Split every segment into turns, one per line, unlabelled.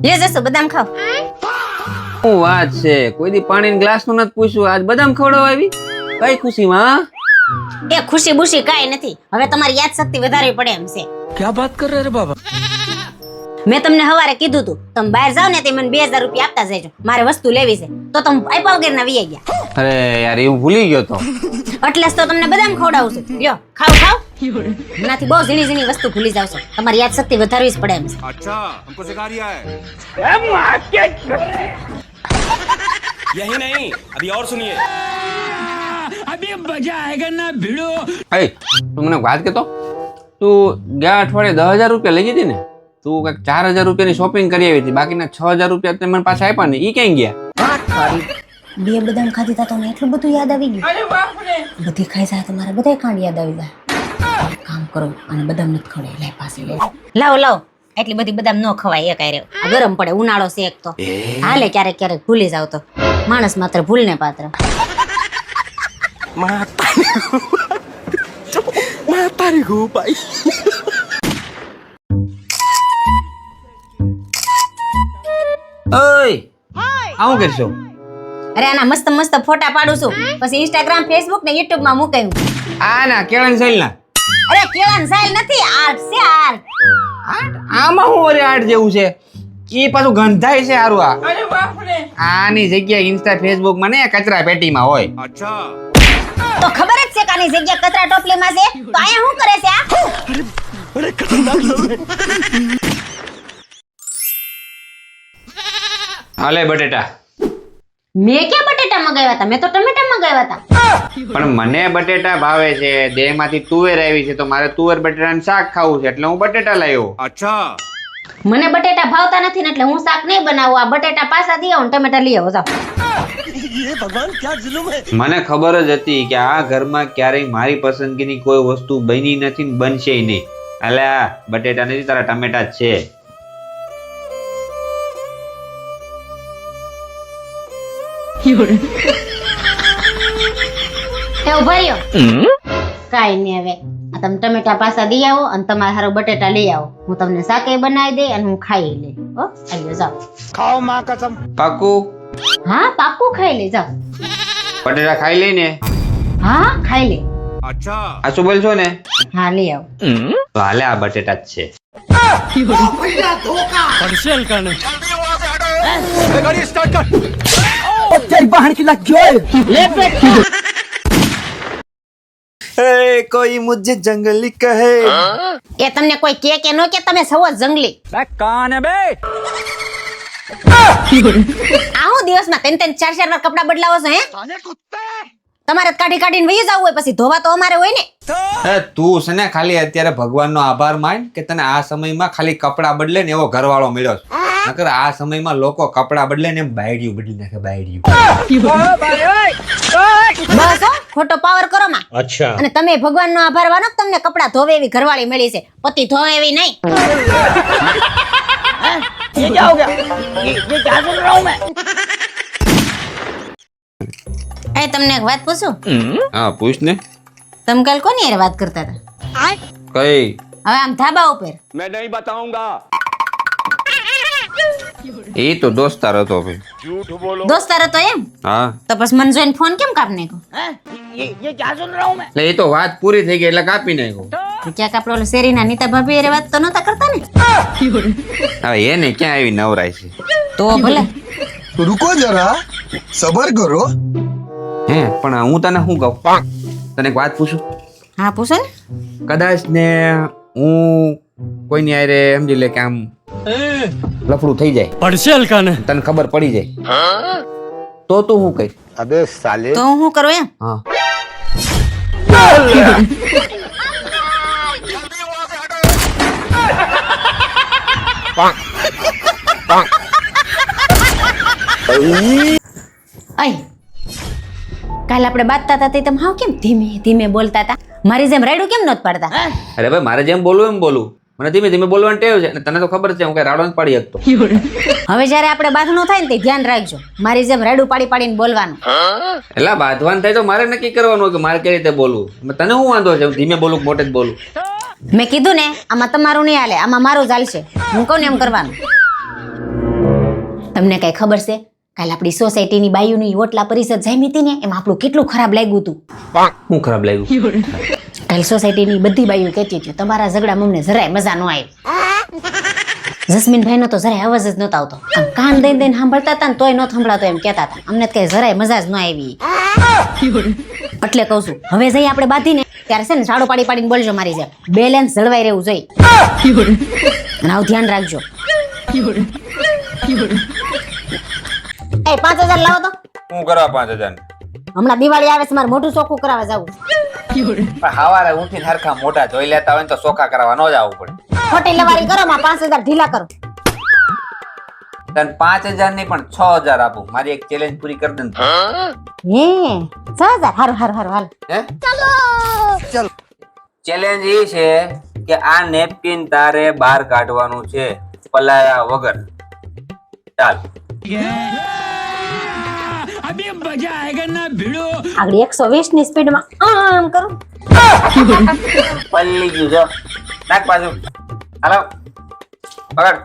લે જસુ બદામ ખાવ.
શું વાત છે, કોઈ દી પાણીના ગ્લાસ નું નથી પૂછ્યું, આજ બદામ ખવડાવવા આવી? કઈ ખુશીમાં?
એ ખુશી બુશી કાઈ નથી, હવે તમારી યાદ શક્તિ વધારવી પડે એમ છે.
क्या बात कर रहे रे बाबा?
મેં તમને હવારે કીધું તું તમે બહાર જાવ ને તે મને 2000 રૂપિયા આપતા જજો, મારે વસ્તુ લેવી છે, તો તમે આપ્યા વગર ના વી ગયા.
અરે યાર એવું ભૂલી ગયો તો.
એટલે જ તો તમને બદામ ખવડાવું છું. લ્યો ખાવ ખાવ. એનાથી બહુ ઝીણી ઝીણી વસ્તુ ભૂલી જાવ છો, તમારી યાદ શક્તિ વધારવી જ પડે એમ છે.
अच्छा हमको सिखा रिया है
यही नहीं अभी और सुनिए
अभी मजा आएगा ना भिड़ो.
એ તું મને વાત કેતો, તું ગયા અઠવાડિયે 10,000 રૂપિયા લઈ ગઈ ને, તું કઈક 4,000 રૂપિયાની શોપિંગ કરી આવી હતી, બાકીના 6,000 રૂપિયા તે મને પાછા આપ્યા ને, ઈ ક્યાં ગયા?
બે બદામ ખાધી તા તો મને એટલું બધું યાદ આવી ગયું. બધી ખાઈ જાય તો મારે બધાય કાંડ યાદ આવી જાય. એક કામ કરો અને બદામ નથી ખવડાય, લે પાસે લે. લાવ લાવ, એટલી બધી બદામ ન ખવાય એક આરે. આ ગરમ પડે, ઉનાળો છે એક તો. હાલે ક્યારેક ક્યારેક ભૂલી જાવ તો, માણસ માત્ર ભૂલને પાત્ર.
ઓય આવું કરશો?
અરે આના મસ્ત મસ્ત ફોટા પાડું છું, પછી ઇન્સ્ટાગ્રામ ફેસબુક ને યુટ્યુબ માં મૂકાયું.
આ ના કેળન સાઈલ ના
અરે કેળાન સાઈલ નથી, આર્ટ છે આર્ટ.
આમાં હું ઓરે આર્ટ જેવું છે, ઈ પાછું ગંધાય છે હારું. આની જગ્યા ઇન્સ્ટા ફેસબુક માં ને કચરા પેટીમાં હોય.
अच्छा
તો ખબર જ છે કે આની જગ્યા કચરા ટોપલીમાં છે, તો અહીંયા શું કરે છે આ?
હાલે બટેટા.
મેં ક્યાં બટેટા મગાવ્યા હતા, મેં તો ટમેટા મગાવ્યા હતા.
પણ મને બટેટા ભાવે છે, દેહમાંથી તુવેર આવી છે, તો મારે તુવેર બટેટાનું શાક ખાવું છે, એટલે હું બટેટા લાવ્યો.
अच्छा
મને બટેટા ભાવતા નથી ને, એટલે હું શાક નહીં બનાવું. આ બટેટા પાછા દઈ આવો, ટમેટા લઈ આવો જાઓ.
મને ખબર જ હતી કે આ ઘરમાં ક્યારેય મારી પસંદગીની કોઈ વસ્તુ બની નથી ને બનશે નહીં. અલ્યા બટેટા નથી, તારા ટમેટા જ છે.
એ ઉભા રહ્યો. કાઈ નહીં, હવે આ તમે ટમેટા પાછા દઈ આવો અને તમારે હારો બટેટા લઈ આવો. હું તમને શાકે બનાવી દે અને હું ખાઈ લે. હો આલ્યો જાઓ.
खाओ माँ कसम.
પાકું?
હા પાક્કું ખાઈ લે, જાઓ.
બટેટા ખાઈ લઈને
હા ખાઈ લે.
अच्छा
આ શું બોલશો ને,
હા લઈ આવો.
તો હાલે આ બટેટા જ છે.
पर्शियल का नहीं.
गाड़ी स्टार्ट कर
કોઈ મુझे જંગલી કહે.
એ તમને કોઈ કે નો કે તમે સવો જંગલી.
कौन है बे?
આ હું દિવસમાં 3-4 વાર કપડા બદલાવો છો હે? તમારે જ કાઢી કાઢીને વહી જવું હોય, પછી ધોવા તો અમારે હોય ને.
તું છે ને ખાલી અત્યારે ભગવાનનો આભાર માન કે તને આ સમયમાં ખાલી કપડા બદલે ને એવો ઘરવાળો મળ્યો છે. નકર આ સમયમાં લોકો કપડા બદલે ને એમ બાયડિયું બદલી નાખે, બાયડિયું.
બસ હો, ખોટો પાવર કરો માં.
अच्छा.
અને તમે ભગવાનનો આભાર માનો કે તમને કપડા ધોવે એવી ઘરવાળી મળી છે, પતિ ધોવે એવી નહીં.
ये क्या हो गया? ये क्या सुन रहा हूँ मैं?
એ તમને એક વાત પૂછું?
હા પૂછ ને.
તમે કાલ કોની હારે વાત કરતા હતા?
કઈ?
હવે આમ ધાબા ઉપર.
मैं नहीं बताऊंगा
એ તો દોસ્તાર હતો ભાઈ.
દોસ્તાર હતો એમ?
હા
તો પછી મને જોઈને ફોન કેમ કાપી નાખ્યો?
ये क्या सुन रहा हूँ मैं?
એટલે એ તો વાત પૂરી થઈ ગઈ એટલે કાપી નાખ્યો.
ક્યાંક આપણે ઓલો શેરીના નીતા ભાભી હારે વાત તો નતા કરતા ને?
હવે એને ક્યાં આવી નવરાય છે?
તો ભલે.
रुको जरा सबर करो.
હે પણ હું તને શું કહું, તને એક વાત પૂછું.
હા પૂછો ને.
કદાચ ને હું કોઈની હારે સમજી લે કે આમ લફડું થઈ જાય,
पर्शियल का नहीं.
તને ખબર પડી જાય, તો તું શું કઈ?
अबे साले.
તો હું કરું એમ?
હા
અય કાલ આપણે બાતતા હતા તે તમે હાવ કેમ ધીમે ધીમે બોલતા હતા? મારી જેમ રાયડું કેમ નત પાડતા?
અરે ભાઈ મારે જેમ બોલવું એમ બોલું, મને ધીમે ધીમે બોલવાની ટેવ છે, અને તને તો ખબર છે હું કઈ રાડો નથી પાડી શકતો.
હવે જ્યારે આપણે બાંધણું થાય ને તે ધ્યાન રાખજો, મારી જેમ રાયડું પાડી પાડીને બોલવાનું.
એટલે બાંધવાનું થાય તો મારે નક્કી કરવાનું કે મારે કઈ રીતે બોલવું. તને શું વાંધો છે, હું ધીમે બોલું કે મોટે જ બોલું?
મેં કીધું ને આમાં તમારું નહીં હાલે, આમાં મારું જ હાલશે. હું કહું ને એમ કરવાનું. તમને કઈ ખબર છે કાલે આપણી સોસાયટીની બાયુની ઓટલા પરિષદ જામી હતી ને એમાં આપણું કેટલું ખરાબ લાગ્યું હતું.
શું ખરાબ લાગ્યું?
કાલે સોસાયટીની બધી બાયું કહેતી હતી તમારા ઝઘડામાં અમને જરાય મજા ન આવી. જસ્મીનભાઈ નો તો જરાય અવાજ જ નતો આવતો. આમ કાન દઈને દઈને સાંભળતા હતા ને તોય ન સંભળાતો એમ કહેતા હતા. અમને કઈ જરાય મજા જ ન આવી. એટલે કહું છું હવે જઈ આપણે બાંધીને ત્યારે છે ને ઝાડુ પાડી પાડીને બોલજો મારી જેમ. બેલેન્સ જળવાઈ રહેવું જોઈએ. અને આવું ધ્યાન રાખજો. એ 5000 લાવો તો.
શું કરવા 5000?
હમણાં દિવાળી આવે છે મારે મોઢું ચોખ્ખું કરાવવા જાવું.
સવારે ઉઠીને હરખા મોઢા ધોઈ લેતા હોય ને તો ચોખ્ખા કરવા ન જવું પડે.
ખોટી લવારી કરો માં 5000 ઢીલા કરો.
તને 5000 નહીં પણ 6000 આપું. મારી એક ચેલેન્જ પૂરી કરી દે ને.
હે 6000 હારું હારું હારું હાલ.
હે? ચાલો. ચેલેન્જ એ છે કે આ નેપકિન તારે બહાર કાઢવાનું છે પલાયા વગર. ચાલ.
अभी मजा आएगा ना भिड़ो.
આગળ 120 ની સ્પીડમાં આમ કરો.
પલ્લી ગયું જો. નાખ પાછું. હાલો. પકડ.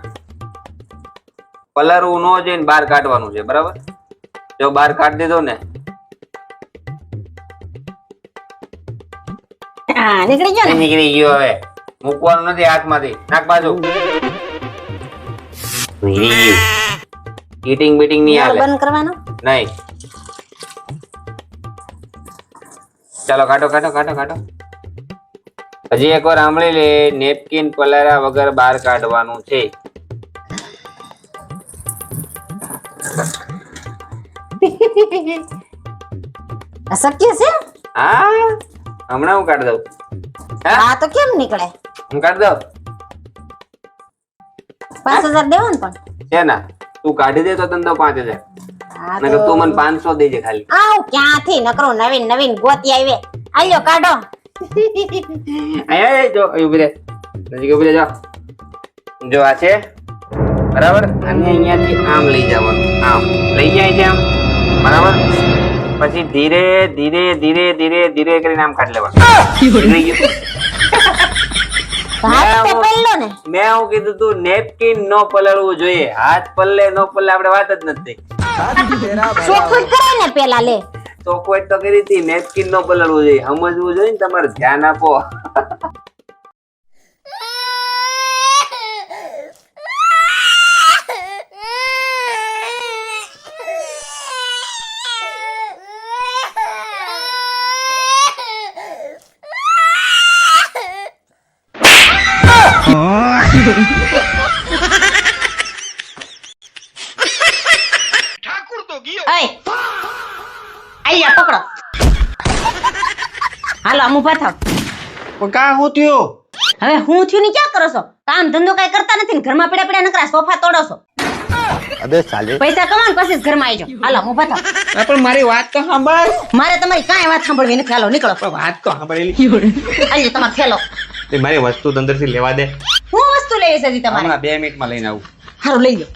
પલારવું નો જઈને બહાર કાઢવાનું છે બરાબર? જો બહાર કાઢી દીધો ને
હા નીકળી ગયો ને.
નીકળી ગયો. હવે મૂકવાનું નથી હાથમાંથી. નાખ બાજુ. નીકળી ગયું. હીટિંગ બીટિંગ નહીં હાલે.
બંધ કરવાનો.
નહીં. ચાલો કાઢો કાઢો કાઢો કાઢો. હજી એકવાર સાંભળી લે. નેપકિન પલારા વગર બહાર કાઢવાનું છે.
અશક્ય છે.
હા હમણાં હું કાઢી દઉં.
આ તો કેમ નીકળે.
હું કાઢી દઉં.
5000 દેવો ને પણ.
છે ના તું કાઢી દે તો તને તો 5000. નકર તું મને 500 દેજે ખાલી.
આવ ક્યાંથી નકરો નવીન નવીન ગોતી આવે. આલ્યો કાઢો.
આય જો ઉભી રહે. નજીક ઉભી રહે. જો જો આ છે બરાબર. અને અહીંયાથી આમ લઈ જવાનું. આમ લઈ જાય છે આમ બરાબર. પછી ધીરે ધીરે ધીરે ધીરે ધીરે કરીને આમ કાઢી લેવાનું. નીકળી ગયું.
હાથ તો પહેલો ને.
મેં હું કીધું તું નેપકિન નો પલળવું જોઈએ. હાથ પલ્લે નો પલ્લે આપણે વાત જ નથી.
ચોખ્ખું કરાય ને પેલા લે.
તો કોઈ તો કરી હતી નેપકિન નો પલળવું જોઈએ. સમજવું જોઈએ ને તમારે. ધ્યાન આપો.
આલ્યા પકડો. હાલો આમ ઉભા થાવ.
કા હું થયો?
હવે હું થયું ને ક્યાં કરો છો? કામ ધંધો કઈ કરતા નથી ને ઘરમાં પડ્યા પડ્યા નકરા સોફા તોડો છો.
अबे साले
પૈસા કમાન પછી જ ઘરમાં આવજો. હાલો આમ ઉભા થાવ.
પણ મારી વાત તો સાંભળ.
મારે તમારી કાંઈ વાત સાંભળવી નથી. હાલો નીકળો.
વાત તો સાંભળેલી.
આલ્યો તમારો થેલો.
મારી વસ્તુ અંદરથી લેવા દે.
હું વસ્તુ લેવી છે હજી તમારે?
હમણાં 2 મિનિટમાં લઈને આવું.
હારું લઈ લો.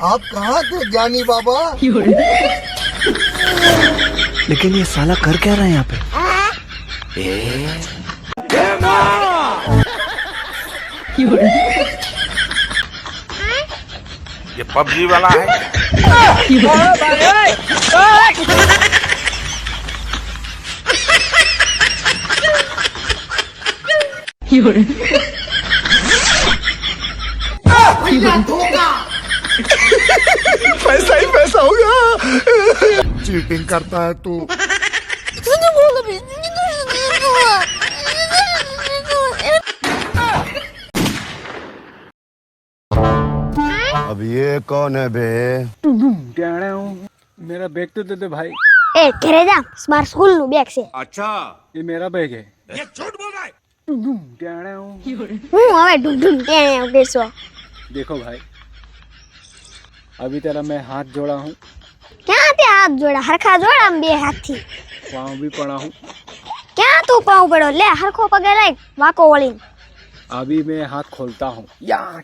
आप कहाँ थे ज्ञानी बाबा?
लेकिन ये साला कर क्या रहा है यहाँ पे?
ये पबजी वाला है.
पैसा ही पैसा होगा. चीटिंग करता है तू. अब ये कौन है बे?
मेरा बैग तो दे दे भाई.
ए घरे जा स्मार स्कूल નું બેગ છે.
अच्छा.
ये मेरा बैग है.
ये झूठ बोल रहा है.
હું હવે ઢૂંઢ ત્યાં બેસો.
देखो भाई, अभी तेरा मैं हाथ जोड़ा हूँ,
ક્યાં તે હાથ જોડા હરખા જોડા આમ બે હાથથી.
पाँव भी पड़ा हूँ.
ક્યાં તું પાઉં પડ્યો લે હરખો પગે લાગ વાકો વળીને.
अभी मैं हाथ खोलता हूँ या